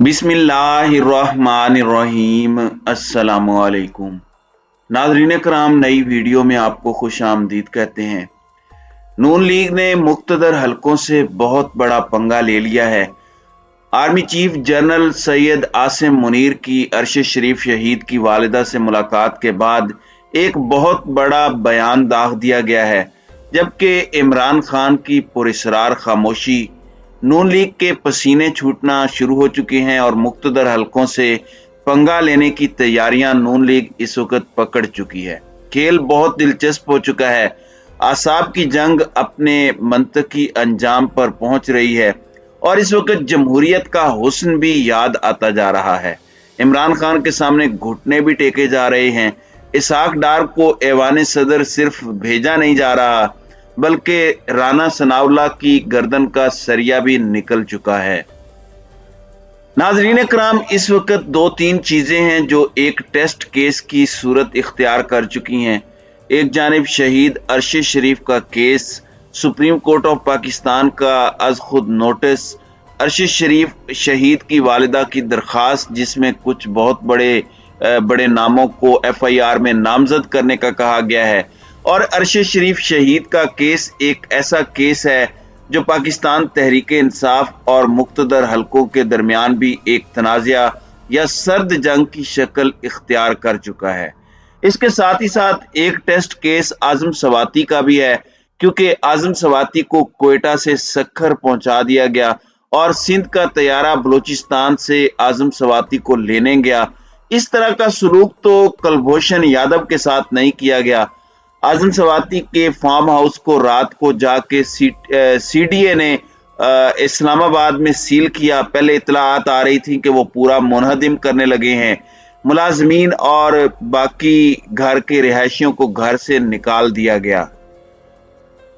बिस्मिल्लाहिर्रहमानिर्रहीम। अस्सलामुअलैकुम नाज़रीन कराम, नई वीडियो में आपको खुश आमदीद कहते हैं। नून लीग ने मुख्तदर हलकों से बहुत बड़ा पंगा ले लिया है। Army chief general Syed Asim Munir की अरशद शरीफ शहीद की वालिदा से मुलाकात के बाद एक बहुत बड़ा बयान दाग दिया गया है, जबकि इमरान खान की पुरस्रार खामोशी, नून लीग के पसीने छूटना शुरू हो चुके हैं और मुख्तदर हलकों से पंगा लेने की तैयारियां नून लीग इस वक्त पकड़ चुकी है। खेल बहुत दिलचस्प हो चुका है। आसाब की जंग अपने मंतकी अंजाम पर पहुंच रही है और इस वक्त जमहूरियत का हुस्न भी याद आता जा रहा है। इमरान खान के सामने घुटने भी टेके जा रहे हैं। इसहाक डार को ऐवान सदर सिर्फ भेजा नहीं जा रहा, बल्कि राना सनाउल्लाह की गर्दन का सरिया भी निकल चुका है। नाजरीन कराम, इस वक्त दो तीन चीजें हैं जो एक टेस्ट केस की सूरत इख्तियार कर चुकी हैं। एक जानिब शहीद अरशद शरीफ का case, supreme court of Pakistan का अज खुद नोटिस, अरशद शरीफ शहीद की वालिदा की दरखास्त जिसमें कुछ बहुत बड़े नामों को FIR में नामजद करने का कहा गया है, और अरशद शरीफ शहीद का केस एक ऐसा केस है जो पाकिस्तान तहरीक इंसाफ और मुख्तदर हलकों के दरमियान भी एक तनाज़ा या सर्द जंग की शक्ल इख्तियार कर चुका है। इसके साथ ही साथ एक टेस्ट केस आजम सवाती का भी है, क्योंकि आजम सवाती को कोयटा से सक्खर पहुंचा दिया गया और सिंध का तैयारा बलूचिस्तान से आजम सवाती को लेने गया। इस तरह का सलूक तो कुलभूषण यादव के साथ नहीं किया गया। आजम सवाती के फार्म हाउस को रात को जाके CDA ने इस्लामाबाद में सील किया। पहले इतलात आ रही थी कि वो पूरा मुनहदिम करने लगे हैं। मुलाजमीन और बाकी घर के रिहायशियों को घर से निकाल दिया गया।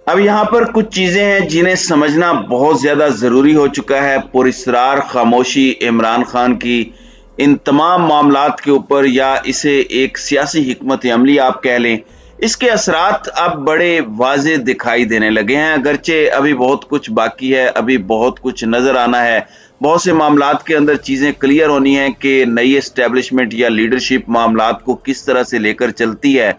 अब यहाँ पर कुछ चीजें हैं जिन्हें समझना बहुत ज्यादा जरूरी हो चुका है। पुरस्रार खामोशी इमरान खान की इन तमाम मामलात के ऊपर, या इसे एक सियासी हिकमत अमली आप कह लें, इसके असरात अब बड़े वाज़े दिखाई देने लगे हैं। अगरचे अभी बहुत कुछ बाकी है, अभी बहुत कुछ नजर आना है। बहुत से मामलात के अंदर चीजें क्लियर होनी है कि नई एस्टेब्लिशमेंट या लीडरशिप मामलात को किस तरह से लेकर चलती है।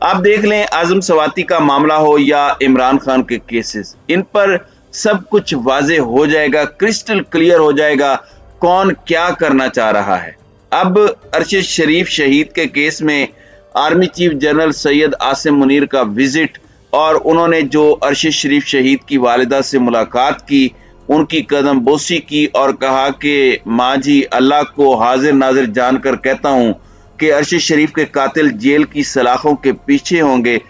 आप देख लें, आजम सवाती का मामला हो या इमरान खान के केसेस, इन पर सब कुछ वाज़े हो जाएगा, क्रिस्टल क्लियर हो जाएगा कौन क्या करना चाह रहा है। अब अरशद शरीफ शहीद के केस में army chief general Syed Asim Munir का विजिट, और उन्होंने जो अरशद शरीफ शहीद की वालिदा से मुलाकात की, उनकी कदम बोसी की और कहा कि माँ जी, अल्लाह को हाजिर नाजिर जानकर कहता हूँ कि अरशद शरीफ के कातिल जेल की सलाखों के पीछे होंगे।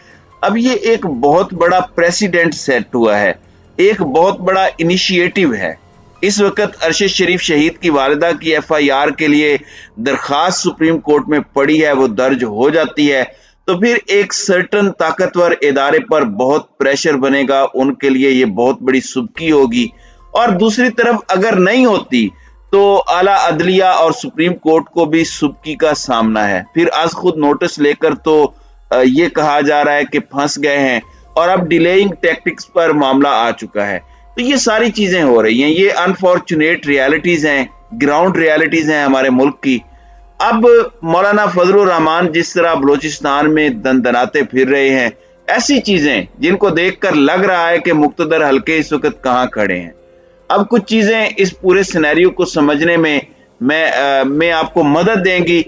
अब ये एक बहुत बड़ा प्रेसिडेंट सेट हुआ है, एक बहुत बड़ा इनिशिएटिव है। इस वक्त अरशद शरीफ शहीद की वालिदा की FIR के लिए दरखास्त सुप्रीम कोर्ट में पड़ी है, वो दर्ज हो जाती है तो फिर एक सर्टन ताकतवर इदारे पर बहुत प्रेशर बनेगा, उनके लिए ये बहुत बड़ी सुबकी होगी। और दूसरी तरफ अगर नहीं होती तो आला अदलिया और सुप्रीम कोर्ट को भी सुबकी का सामना है। फिर आज खुद नोटिस लेकर तो ये कहा जा रहा है कि फंस गए हैं, और अब डिलेइंग टैक्टिक्स पर मामला आ चुका है। तो ये सारी चीजें हो रही हैं, ये अनफॉर्चुनेट रियलिटीज हैं, ग्राउंड रियलिटीज हैं हमारे मुल्क की। अब मौलाना फजलुर रहमान जिस तरह बलूचिस्तान में दंदनाते फिर रहे हैं, ऐसी चीजें जिनको देखकर लग रहा है कि मुख्तदर हलके इस वक्त कहां खड़े हैं। अब कुछ चीजें इस पूरे सिनेरियो को समझने में मैं आपको मदद देंगी।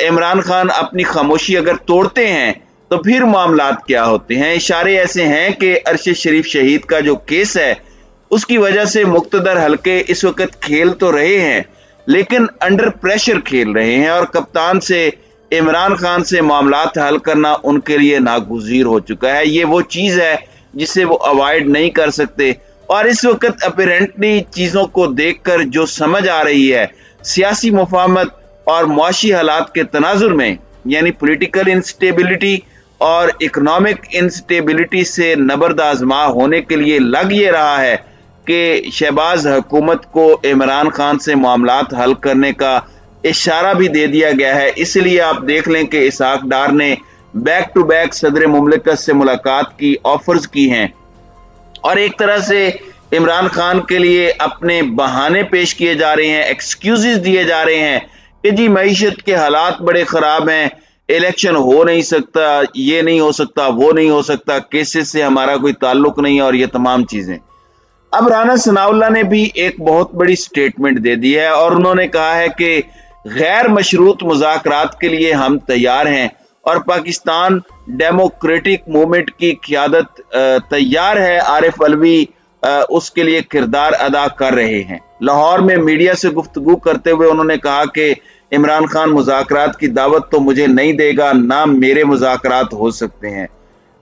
इमरान खान अपनी खामोशी अगर तोड़ते हैं तो फिर मामलात क्या होते हैं। इशारे ऐसे हैं कि अरशद शरीफ शहीद का जो केस है, उसकी वजह से मुख्तदर हलके इस वक्त खेल तो रहे हैं, लेकिन अंडर प्रेशर खेल रहे हैं, और कप्तान से इमरान खान से मामलात हल करना उनके लिए नागुज़ीर हो चुका है। ये वो चीज़ है जिसे वो अवॉइड नहीं कर सकते। और इस वक्त अपरेंटली चीज़ों को देखकर जो समझ आ रही है, सियासी मुफाहमत और मुआशी हालात के तनाजुर में, यानी पॉलिटिकल इंस्टेबिलिटी और इकोनॉमिक इंस्टेबिलिटी से नबर्द आजमा होने के लिए लग ये रहा है कि शहबाज हुकूमत को इमरान खान से मामलात हल करने का इशारा भी दे दिया गया है। इसलिए आप देख लें कि इसहाक डार ने बैक टू बैक सदर मुमलिकत से मुलाकात की ऑफर्स की हैं, और एक तरह से इमरान खान के लिए अपने बहाने पेश किए जा रहे हैं, एक्सक्यूजेस दिए जा रहे हैं कि जी मईशत के हालात बड़े ख़राब हैं, इलेक्शन हो नहीं सकता, ये नहीं हो सकता, वो नहीं हो सकता, केसेस से हमारा कोई ताल्लुक नहीं है और ये तमाम चीज़ें। अब राना सनाउल्लाह ने भी एक बहुत बड़ी स्टेटमेंट दे दी है और उन्होंने कहा है कि गैर मशरूत मुज़ाकरात के लिए हम तैयार हैं और पाकिस्तान डेमोक्रेटिक मूवमेंट की क़यादत तैयार है, आरिफ अलवी उसके लिए किरदार अदा कर रहे हैं। लाहौर में मीडिया से गुफ्तगू करते हुए उन्होंने कहा कि इमरान खान मुज़ाकरात की दावत तो मुझे नहीं देगा, ना मेरे मुज़ाकरात हो सकते हैं।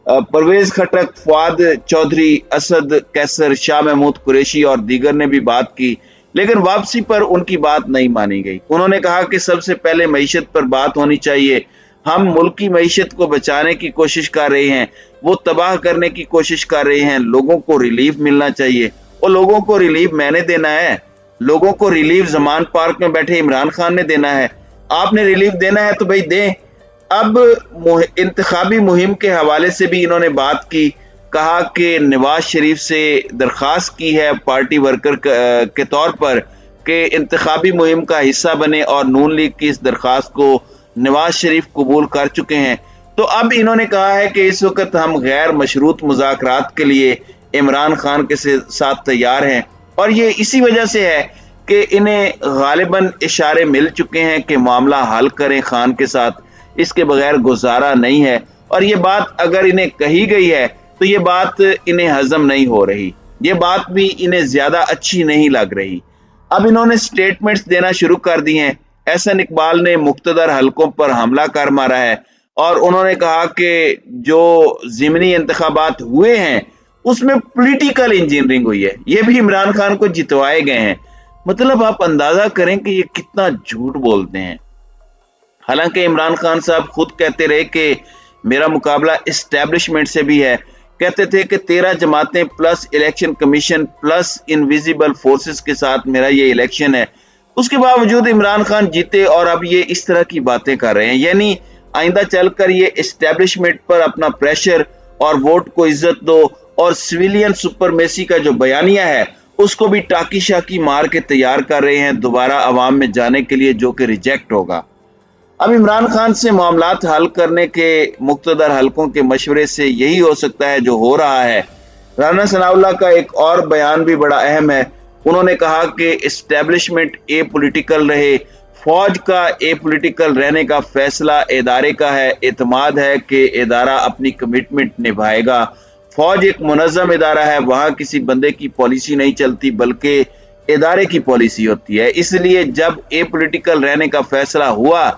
परवेज खटक, फवाद चौधरी, असद कैसर, शाह महमूद कुरैशी और दीगर ने भी बात की, लेकिन वापसी पर उनकी बात नहीं मानी गई। उन्होंने कहा कि सबसे पहले मईशत पर बात होनी चाहिए। हम मुल्क की मईशत को बचाने की कोशिश कर रहे हैं, वो तबाह करने की कोशिश कर रहे हैं। लोगों को रिलीफ मिलना चाहिए और लोगों को रिलीफ मैंने देना है। लोगों को रिलीफ जमान पार्क में बैठे इमरान खान ने देना है। आपने रिलीफ देना है तो भाई दें। अब इंतखाबी मुहिम के हवाले से भी इन्होंने बात की, कहा कि नवाज शरीफ से दरख्वास्त की है पार्टी वर्कर के तौर पर कि इंतखाबी मुहिम का हिस्सा बने और नून लीग की इस दरख्वास्त को नवाज शरीफ कबूल कर चुके हैं। तो अब इन्होंने कहा है कि इस वक्त हम गैर मशरूत मुज़ाकरात के लिए इमरान खान के साथ तैयार हैं और ये इसी वजह से है कि इन्हें गालिबन इशारे मिल चुके हैं कि मामला हल करें खान के साथ, इसके बगैर गुजारा नहीं है। और ये बात अगर इन्हें कही गई है तो ये बात इन्हें हजम नहीं हो रही, ये बात भी इन्हें ज्यादा अच्छी नहीं लग रही। अब इन्होंने स्टेटमेंट्स देना शुरू कर दी हैं। एहसन इकबाल ने मुख्तदर हलकों पर हमला कर मारा है और उन्होंने कहा कि जो ज़िमनी इंतखाबात हुए हैं उसमें पॉलिटिकल इंजीनियरिंग हुई है, ये भी इमरान खान को जितवाए गए हैं। मतलब आप अंदाजा करें कि ये कितना झूठ बोलते हैं। हालांकि इमरान खान साहब खुद कहते रहे कि मेरा मुकाबला इस्टेब्लिशमेंट से भी है। कहते थे कि 13 जमातें plus election commission plus invisible forces के साथ मेरा ये इलेक्शन है। उसके बावजूद इमरान खान जीते और अब ये इस तरह की बातें कर रहे हैं। यानी आइंदा चलकर ये इस्टेब्लिशमेंट पर अपना प्रेशर और वोट को इज्जत दो और सिविलियन सुपरमेसी का जो बयानिया है उसको भी टाकी शाकी मार के तैयार कर रहे हैं दोबारा अवाम में जाने के लिए, जो कि रिजेक्ट होगा। अब इमरान खान से मामलात हल करने के मुख्तदर हलकों के मशवरे से यही हो सकता है जो हो रहा है। राना सनाउल्लाह का एक और बयान भी बड़ा अहम है। उन्होंने कहा कि इस्टेब्लिशमेंट ए पॉलिटिकल रहे, फौज का ए पॉलिटिकल रहने का फैसला इदारे का है। एतमाद है कि इदारा अपनी कमिटमेंट निभाएगा। फौज एक मुनज़्ज़म इदारा है, वहां किसी बंदे की पॉलिसी नहीं चलती बल्कि इदारे की पॉलिसी होती है। इसलिए जब ए पॉलिटिकल रहने का फैसला हुआ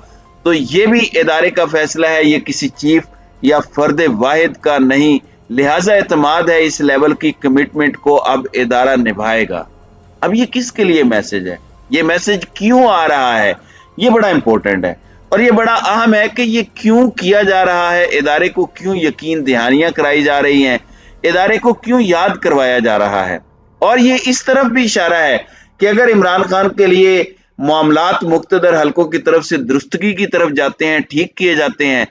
तो ये भी इदारे का फैसला है, ये किसी चीफ या फर्द वाहिद का नहीं। लिहाजा एतमाद है इस लेवल की कमिटमेंट को अब इदारा निभाएगा। अब ये किसके लिए मैसेज है, ये मैसेज क्यों आ रहा है, ये बड़ा इंपॉर्टेंट है और ये बड़ा अहम है कि ये क्यों किया जा रहा है। इदारे को क्यों यकीन दहानियां कराई जा रही हैं, इदारे को क्यों याद करवाया जा रहा है। और ये इस तरफ भी इशारा है कि अगर इमरान खान के लिए मामलात मुख्तदर हलकों की तरफ से दुरुस्तगी की तरफ जाते हैं, ठीक किए जाते हैं,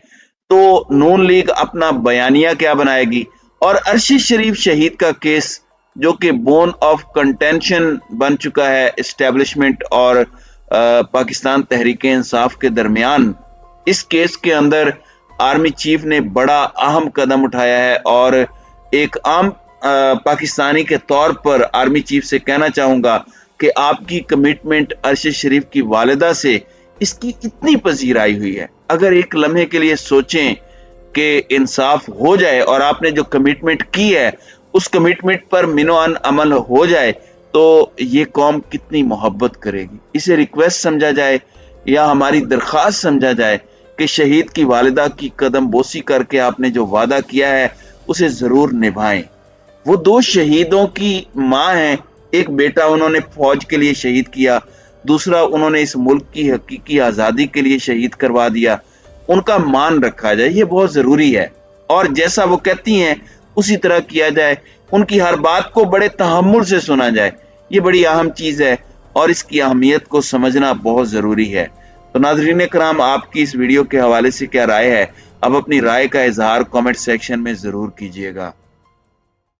तो नून लीग अपना बयानिया क्या बनाएगी। और अरशद शरीफ शहीद का केस जो कि बोन ऑफ कंटेंशन बन चुका है इस्टेब्लिशमेंट और पाकिस्तान तहरीक इंसाफ के दरमियान, इस केस के अंदर आर्मी चीफ ने बड़ा अहम कदम उठाया है और एक आम पाकिस्तानी के तौर पर आर्मी चीफ से कहना चाहूंगा कि आपकी कमिटमेंट अरशद शरीफ की वालिदा से इसकी इतनी पजीराई हुई है। अगर एक लम्हे के लिए सोचें कि इंसाफ हो जाए और आपने जो कमिटमेंट की है उस कमिटमेंट पर मिनोअन अमल हो जाए तो ये कौम कितनी मोहब्बत करेगी। इसे रिक्वेस्ट समझा जाए या हमारी दरख्वास्त समझा जाए कि शहीद की वालिदा की कदम बोसी करके आपने जो वादा किया है उसे जरूर निभाएं। वो दो शहीदों की माँ हैं, एक बेटा उन्होंने फौज के लिए शहीद किया, दूसरा उन्होंने इस मुल्क की हकीकी आज़ादी के लिए शहीद करवा दिया। उनका मान रखा जाए, ये बहुत ज़रूरी है और जैसा वो कहती हैं उसी तरह किया जाए। उनकी हर बात को बड़े तहम्मुल से सुना जाए, ये बड़ी अहम चीज़ है और इसकी अहमियत को समझना बहुत ज़रूरी है। तो नाज़रीन कराम, आपकी इस वीडियो के हवाले से क्या राय है? अब अपनी राय का इजहार कमेंट सेक्शन में ज़रूर कीजिएगा।